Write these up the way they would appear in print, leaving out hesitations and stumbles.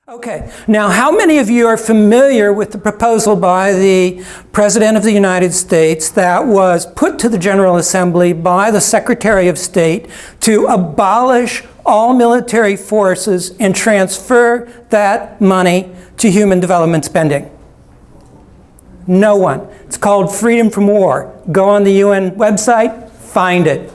Okay, now how many of you are familiar with the proposal by the President of the United States that was put to the General Assembly by the Secretary of State to abolish all military forces and transfer that money to human development spending? No one. It's called Freedom from War. Go on the UN website, find it.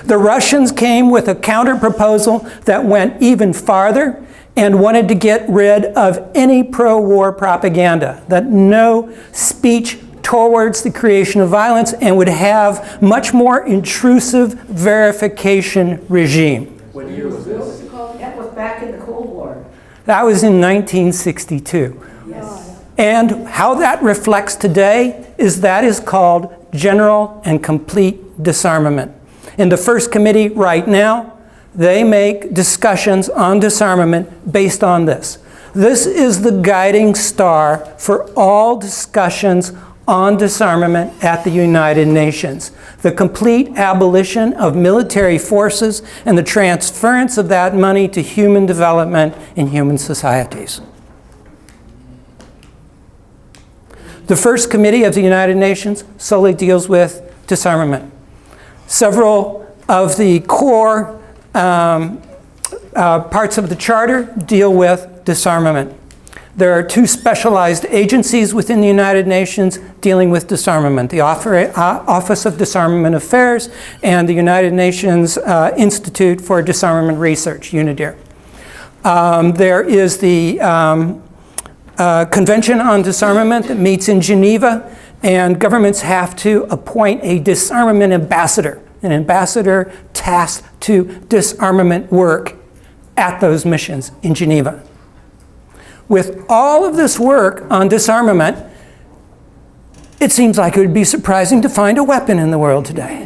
The Russians came with a counter proposal that went even farther and wanted to get rid of any pro-war propaganda, that no speech towards the creation of violence, and would have much more intrusive verification regime. What year was this? That was back in the Cold War. That was in 1962. Yes. And how that reflects today is that is called general and complete disarmament. In the First Committee right now, they make discussions on disarmament based on this. This is the guiding star for all discussions on disarmament at the United Nations. The complete abolition of military forces and the transference of that money to human development in human societies. The First Committee of the United Nations solely deals with disarmament. Several of the core parts of the Charter deal with disarmament. There are two specialized agencies within the United Nations dealing with disarmament: the Office of Disarmament Affairs and the United Nations Institute for Disarmament Research, UNIDIR. There is the Convention on Disarmament that meets in Geneva, and governments have to appoint a disarmament ambassador, an ambassador tasked to disarmament work at those missions in Geneva. With all of this work on disarmament, it seems like it would be surprising to find a weapon in the world today.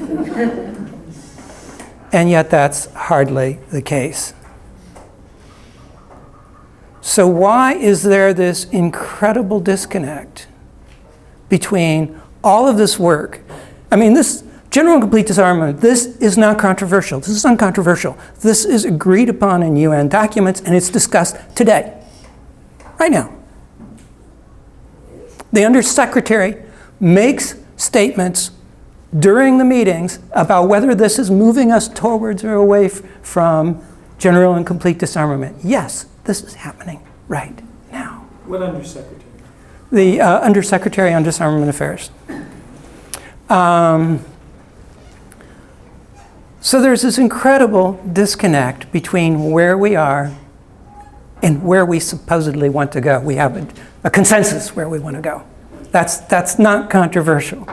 And yet that's hardly the case. So why is there this incredible disconnect between all of this work? I mean, this general and complete disarmament, this is not controversial. This is uncontroversial. This is agreed upon in UN documents, and it's discussed today, right now. The Undersecretary makes statements during the meetings about whether this is moving us towards or away from general and complete disarmament. Yes, this is happening right now. What Undersecretary? The Undersecretary on Disarmament Affairs. So there's this incredible disconnect between where we are and where we supposedly want to go. We have a consensus where we want to go. That's not controversial.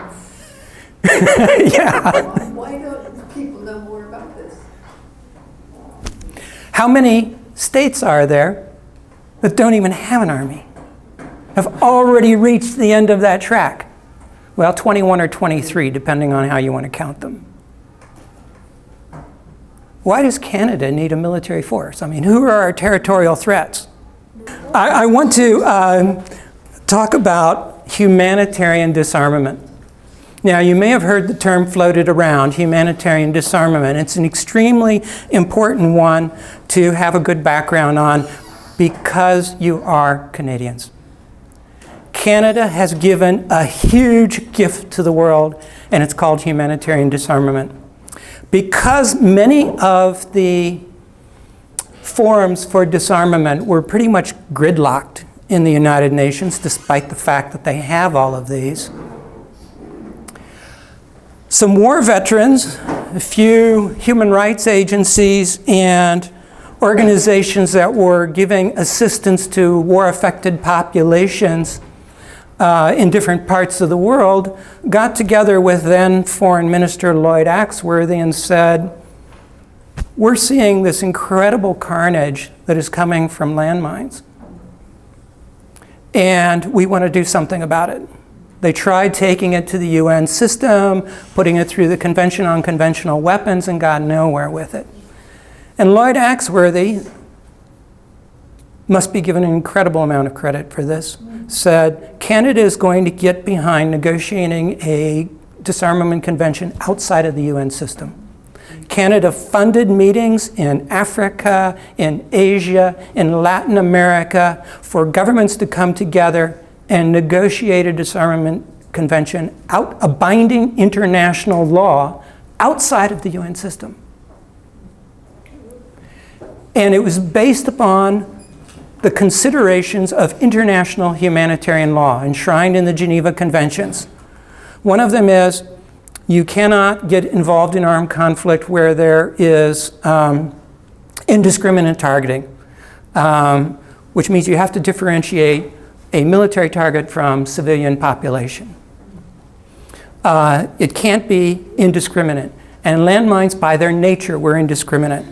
Yeah. Why don't people know more about this? How many states are there that don't even have an army, have already reached the end of that track? Well, 21 or 23, depending on how you want to count them. Why does Canada need a military force? I mean, who are our territorial threats? I want to talk about humanitarian disarmament. Now, you may have heard the term floated around, humanitarian disarmament. It's an extremely important one to have a good background on because you are Canadians. Canada has given a huge gift to the world, and it's called humanitarian disarmament. Because many of the forums for disarmament were pretty much gridlocked in the United Nations, despite the fact that they have all of these, some war veterans, a few human rights agencies, and organizations that were giving assistance to war-affected populations in different parts of the world, got together with then Foreign Minister Lloyd Axworthy and said, we're seeing this incredible carnage that is coming from landmines, and we want to do something about it. They tried taking it to the UN system, putting it through the Convention on Conventional Weapons, and got nowhere with it. And Lloyd Axworthy must be given an incredible amount of credit for this, said Canada is going to get behind negotiating a disarmament convention outside of the UN system. Canada funded meetings in Africa, in Asia, in Latin America for governments to come together and negotiate a disarmament convention, a binding international law outside of the UN system. And it was based upon the considerations of international humanitarian law enshrined in the Geneva Conventions. One of them is you cannot get involved in armed conflict where there is indiscriminate targeting, which means you have to differentiate a military target from civilian population. It can't be indiscriminate. And landmines, by their nature, were indiscriminate.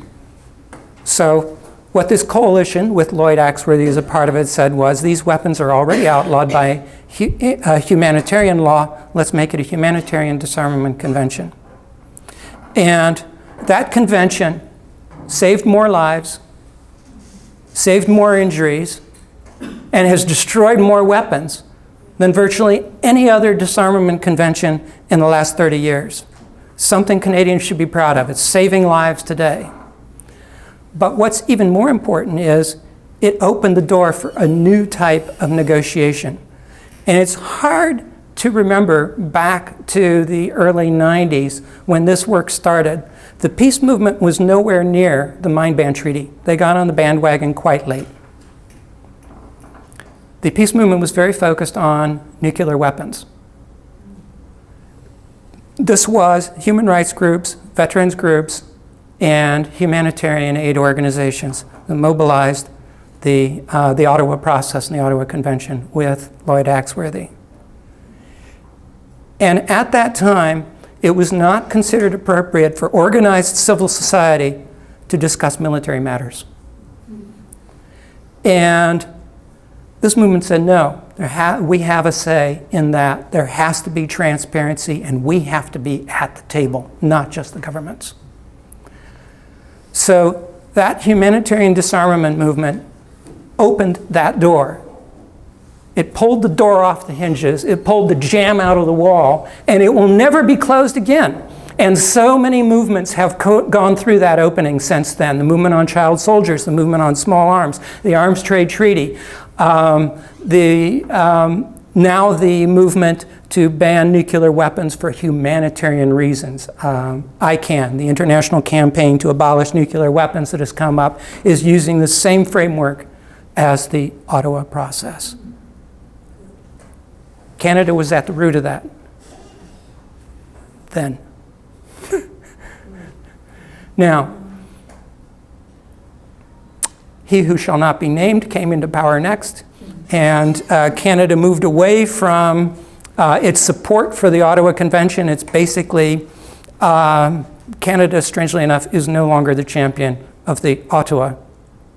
So what this coalition, with Lloyd Axworthy as a part of it, said was, these weapons are already outlawed by humanitarian law. Let's make it a humanitarian disarmament convention. And that convention saved more lives, saved more injuries, and has destroyed more weapons than virtually any other disarmament convention in the last 30 years. Something Canadians should be proud of. It's saving lives today. But what's even more important is it opened the door for a new type of negotiation. And it's hard to remember back to the early 90s when this work started. The peace movement was nowhere near the mine ban treaty. They got on the bandwagon quite late. The peace movement was very focused on nuclear weapons. This was human rights groups, veterans groups, and humanitarian aid organizations that mobilized the Ottawa process and the Ottawa Convention with Lloyd Axworthy. And at that time, it was not considered appropriate for organized civil society to discuss military matters. And this movement said, no, we have a say in that. There has to be transparency, and we have to be at the table, not just the governments. So that humanitarian disarmament movement opened that door. It pulled the door off the hinges. It pulled the jam out of the wall, and it will never be closed again. And so many movements have gone through that opening since then. The movement on child soldiers, the movement on small arms, the Arms Trade Treaty, now the movement to ban nuclear weapons for humanitarian reasons. ICAN, the International Campaign to Abolish Nuclear Weapons that has come up, is using the same framework as the Ottawa process. Canada was at the root of that then. Now, he who shall not be named came into power next, and Canada moved away from its support for the Ottawa Convention. It's basically, Canada, strangely enough, is no longer the champion of the Ottawa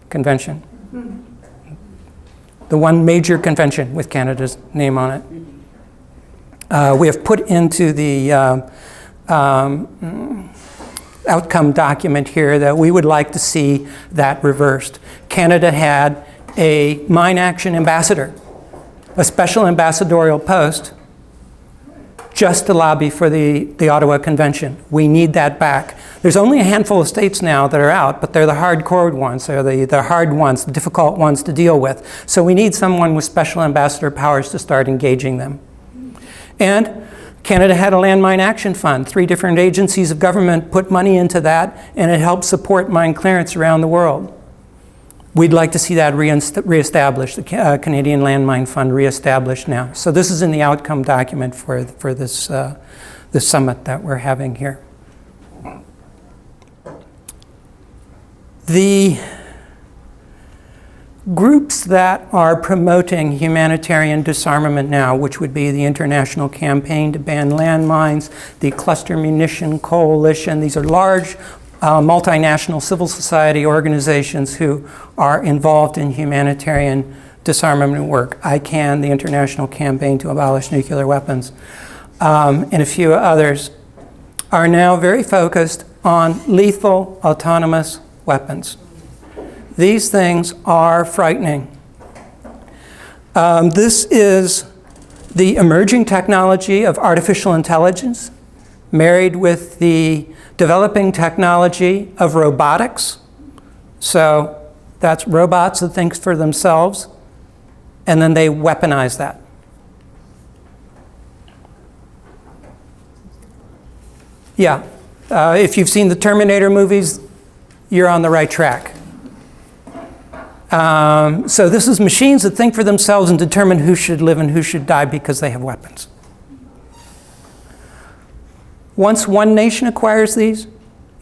Convention. The one major convention with Canada's name on it. We have put into the outcome document here that we would like to see that reversed. Canada had a mine action ambassador, a special ambassadorial post, just to lobby for the Ottawa Convention. We need that back. There's only a handful of states now that are out, but they're the hardcore ones. They're the hard ones, the difficult ones to deal with. So we need someone with special ambassador powers to start engaging them. And Canada had a landmine action fund. 3 different agencies of government put money into that, and it helped support mine clearance around the world. We'd like to see that reestablished, the Canadian Landmine Fund reestablished now. So this is in the outcome document for this summit that we're having here. The groups that are promoting humanitarian disarmament now, which would be the International Campaign to Ban Landmines, the Cluster Munition Coalition, these are large multinational civil society organizations who are involved in humanitarian disarmament work. ICAN, the International Campaign to Abolish Nuclear Weapons, and a few others, are now very focused on lethal autonomous weapons. These things are frightening. This is the emerging technology of artificial intelligence married with the developing technology of robotics. So that's robots that think for themselves, and then they weaponize that. Yeah, if you've seen the Terminator movies, you're on the right track. So this is machines that think for themselves and determine who should live and who should die because they have weapons. Once one nation acquires these,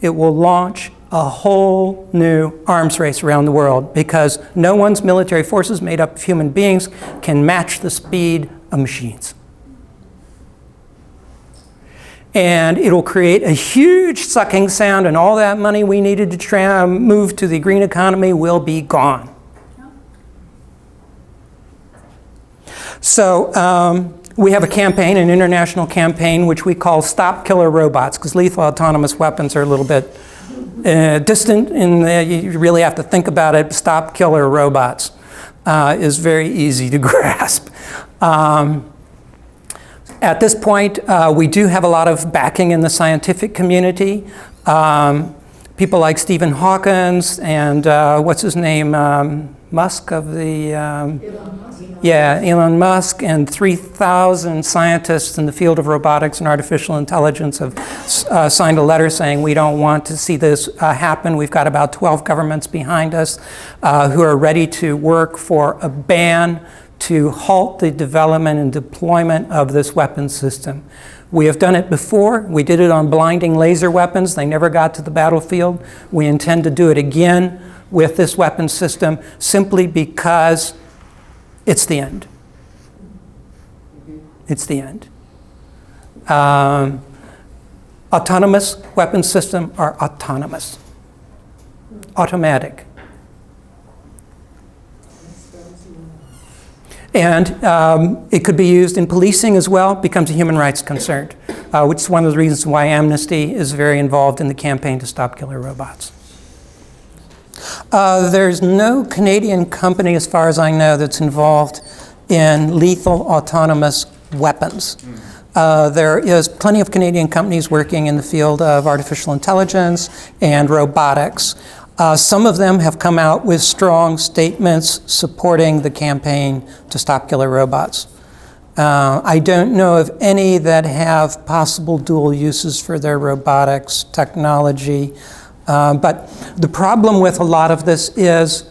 it will launch a whole new arms race around the world because no one's military forces made up of human beings can match the speed of machines. And it'll create a huge sucking sound, and all that money we needed to move to the green economy will be gone. So we have a campaign, an international campaign, which we call Stop Killer Robots, because lethal autonomous weapons are a little bit distant, and you really have to think about it. Stop Killer Robots is very easy to grasp. At this point, we do have a lot of backing in the scientific community. People like Stephen Hawkins and what's his name, Musk of the... Elon Musk and 3,000 scientists in the field of robotics and artificial intelligence have signed a letter saying we don't want to see this happen. We've got about 12 governments behind us who are ready to work for a ban to halt the development and deployment of this weapons system. We have done it before. We did it on blinding laser weapons. They never got to the battlefield. We intend to do it again with this weapons system simply because it's the end. It's the end. Autonomous weapons systems are autonomous, automatic. And it could be used in policing as well, becomes a human rights concern, which is one of the reasons why Amnesty is very involved in the campaign to stop killer robots. There's no Canadian company, as far as I know, that's involved in lethal autonomous weapons. There is plenty of Canadian companies working in the field of artificial intelligence and robotics. Some of them have come out with strong statements supporting the campaign to stop killer robots. I don't know of any that have possible dual uses for their robotics technology. But the problem with a lot of this is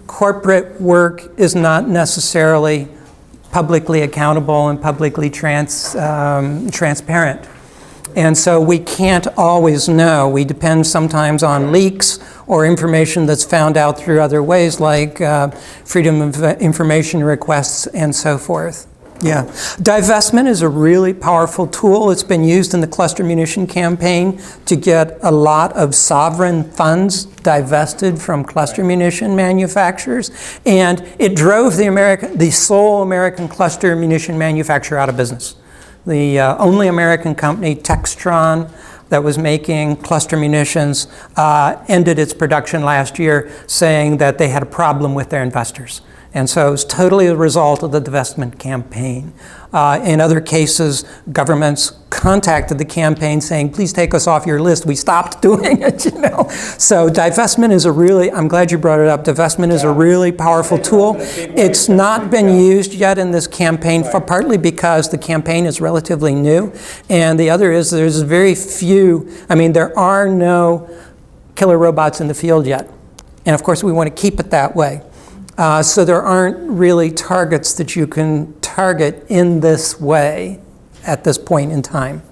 corporate work is not necessarily publicly accountable and publicly transparent. And so we can't always know. We depend sometimes on leaks or information that's found out through other ways like freedom of information requests and so forth. Yeah. Divestment is a really powerful tool. It's been used in the cluster munition campaign to get a lot of sovereign funds divested from cluster munition manufacturers. And it drove the sole American cluster munition manufacturer out of business. The only American company, Textron, that was making cluster munitions, ended its production last year saying that they had a problem with their investors. And so it was totally a result of the divestment campaign. In other cases, governments contacted the campaign saying, please take us off your list. We stopped doing it, you know. So divestment is I'm glad you brought it up. Divestment is a really powerful tool. It's not been used yet in this campaign, partly because the campaign is relatively new. And the other is there's very few, there are no killer robots in the field yet. And of course, we want to keep it that way. So there aren't really targets that you can target in this way at this point in time.